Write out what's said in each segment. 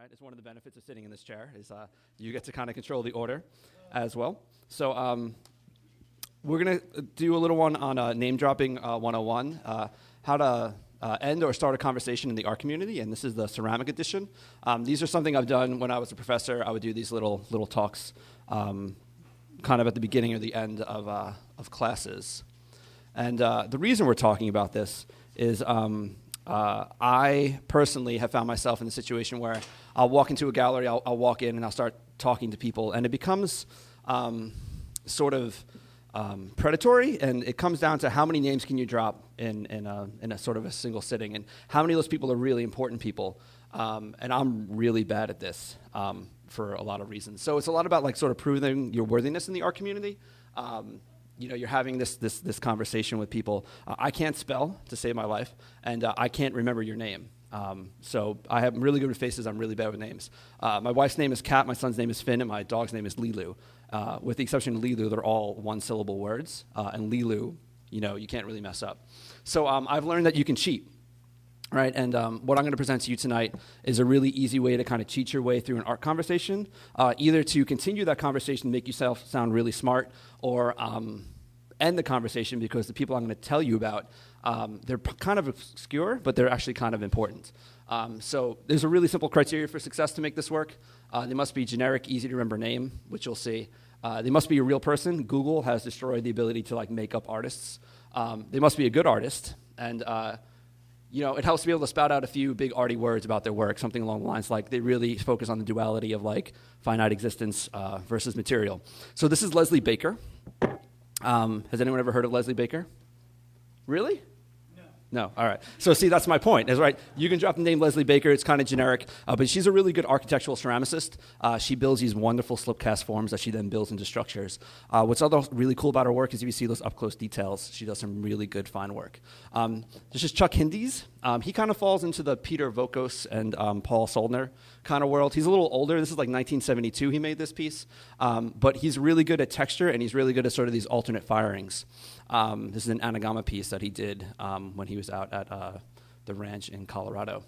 Right? It's one of the benefits of sitting in this chair is you get to kind of control the order as well. So we're going to do a little one on name dropping 101, how to end or start a conversation in the art community, and this is the ceramic edition. These are something I've done when I was a professor. I would do these little talks kind of at the beginning or the end of classes. And the reason we're talking about this is I personally have found myself in a situation where I'll walk into a gallery, I'll walk in and I'll start talking to people, and it becomes sort of predatory, and it comes down to how many names can you drop in a sort of a single sitting, and how many of those people are really important people. And I'm really bad at this for a lot of reasons. So it's a lot about like sort of proving your worthiness in the art community. You're having this conversation with people. I can't spell to save my life, and I can't remember your name. So I am really good with faces. I'm really bad with names. My wife's name is Kat, my son's name is Finn, and my dog's name is Lilu. With the exception of Lilu, they're all one-syllable words, and Lilu, you can't really mess up. So I've learned that you can cheat. Right, and what I'm going to present to you tonight is a really easy way to kind of cheat your way through an art conversation, either to continue that conversation, make yourself sound really smart, or end the conversation because the people I'm going to tell you about, they're kind of obscure, but they're actually kind of important. So there's a really simple criteria for success to make this work. They must be generic, easy to remember name, which you'll see. They must be a real person. Google has destroyed the ability to make up artists. They must be a good artist, and it helps to be able to spout out a few big arty words about their work, something along the lines like they really focus on the duality of finite existence versus material. So this is Leslie Baker. Has anyone ever heard of Leslie Baker? Really? No, all right. So see, that's my point, is right, you can drop the name Leslie Baker, it's kind of generic, but she's a really good architectural ceramicist. She builds these wonderful slip-cast forms that she then builds into structures. What's other really cool about her work is if you see those up-close details, she does some really good fine work. This is Chuck Hindes. He kind of falls into the Peter Vokos and Paul Soldner kind of world. He's a little older. This is 1972 he made this piece, but he's really good at texture, and he's really good at sort of these alternate firings. This is an anagama piece that he did when he was out at the ranch in Colorado.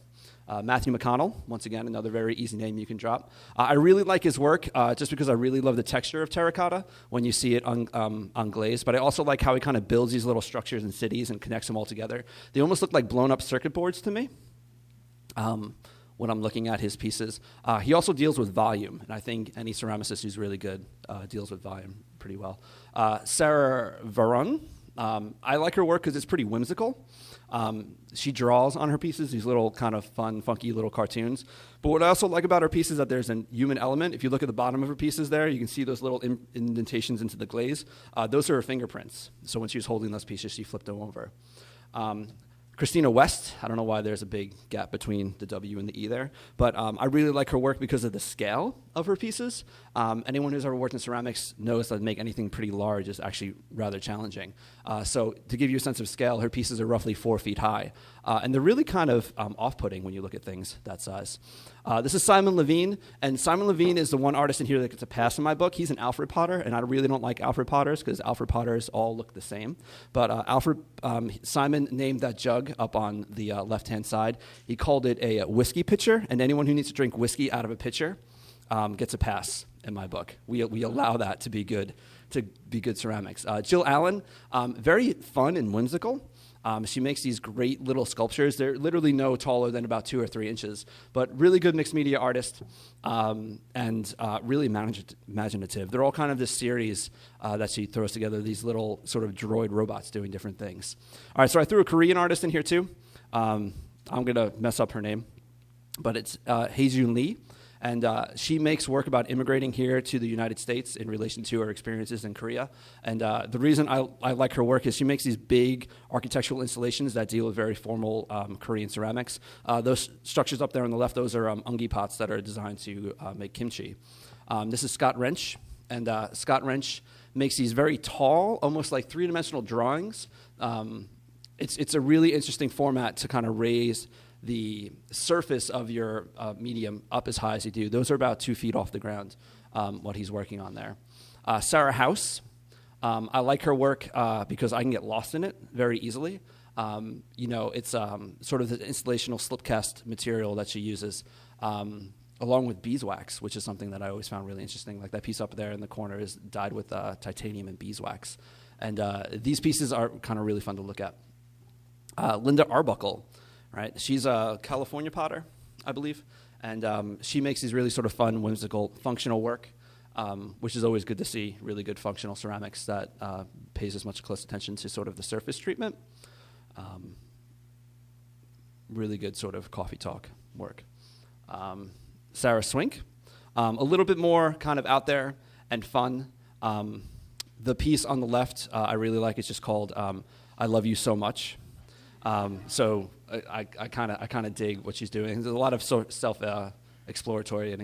Matthew Mcconnell, once again, another very easy name you can drop. I really like his work just because I really love the texture of terracotta when you see it unglazed, but I also like how he kind of builds these little structures and cities and connects them all together. They almost look like blown-up circuit boards to me when I'm looking at his pieces. He also deals with volume, and I think any ceramicist who's really good deals with volume pretty well. Sara Varone, I like her work because it's pretty whimsical. She draws on her pieces, these little kind of fun, funky little cartoons. But what I also like about her piece is that there's a human element. If you look at the bottom of her pieces there, you can see those little indentations into the glaze. Those are her fingerprints. So when she was holding those pieces, she flipped them over. Christina West, I don't know why there's a big gap between the W and the E there, but I really like her work because of the scale of her pieces. Anyone who's ever worked in ceramics knows that make anything pretty large is actually rather challenging. So to give you a sense of scale, her pieces are roughly 4 feet high, and they're really kind of off-putting when you look at things that size. This is Simon Levine, and Simon Levine is the one artist in here that gets a pass in my book. He's an Alfred Potter, and I really don't like Alfred Potters because Alfred Potters all look the same. But Simon named that jug up on the left-hand side. He called it a whiskey pitcher, and anyone who needs to drink whiskey out of a pitcher gets a pass in my book. We allow that to be good ceramics. Jill Allen, very fun and whimsical. She makes these great little sculptures. They're literally no taller than about 2 or 3 inches, but really good mixed media artist and really imaginative. They're all kind of this series that she throws together, these little sort of droid robots doing different things. All right, so I threw a Korean artist in here too. I'm going to mess up her name, but it's Hae-Jun Lee. And she makes work about immigrating here to the United States in relation to her experiences in Korea. And the reason I like her work is she makes these big architectural installations that deal with very formal Korean ceramics. Those structures up there on the left, those are ungi pots that are designed to make kimchi. This is Scott Wrench. And Scott Wrench makes these very tall, almost like three-dimensional drawings. It's a really interesting format to kind of raise the surface of your medium up as high as you do. Those are about 2 feet off the ground, what he's working on there. Sarah House, I like her work because I can get lost in it very easily. It's sort of the installational slipcast material that she uses. along with beeswax, which is something that I always found really interesting. Like that piece up there in the corner is dyed with titanium and beeswax. And these pieces are kind of really fun to look at. Linda Arbuckle, right? She's a California potter, I believe. And she makes these really sort of fun, whimsical, functional work, which is always good to see, really good functional ceramics that pays as much close attention to sort of the surface treatment. Really good sort of coffee talk work. Sarah Swink, a little bit more kind of out there and fun. The piece on the left I really like. It's just called "I Love You So Much." So I kind of dig what she's doing. There's a lot of self exploratory and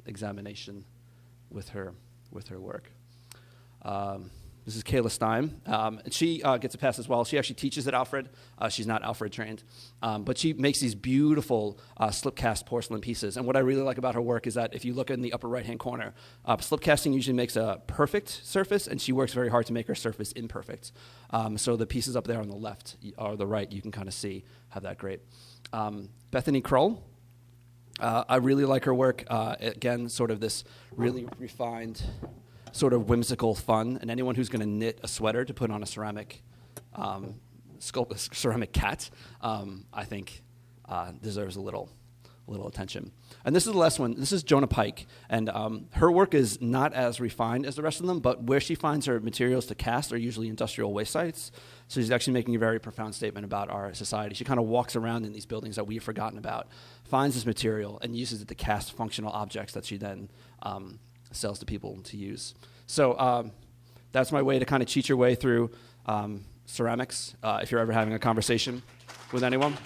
examination with her work. This is Kayla Stein. And she gets a pass as well. She actually teaches at Alfred. She's not Alfred trained. But she makes these beautiful slip cast porcelain pieces. And what I really like about her work is that if you look in the upper right-hand corner, slip casting usually makes a perfect surface, and she works very hard to make her surface imperfect. So the pieces up there on the left or the right, you can kind of see have that great. Bethany Kroll. I really like her work. Again, sort of this really refined, sort of whimsical fun, and anyone who's going to knit a sweater to put on a ceramic ceramic cat, I think deserves a little attention. And this is the last one. This is Jonah Pike, and her work is not as refined as the rest of them, but where she finds her materials to cast are usually industrial waste sites. So she's actually making a very profound statement about our society. She kind of walks around in these buildings that we've forgotten about, finds this material, and uses it to cast functional objects that she then sells to people to use. So that's my way to kind of cheat your way through ceramics if you're ever having a conversation with anyone.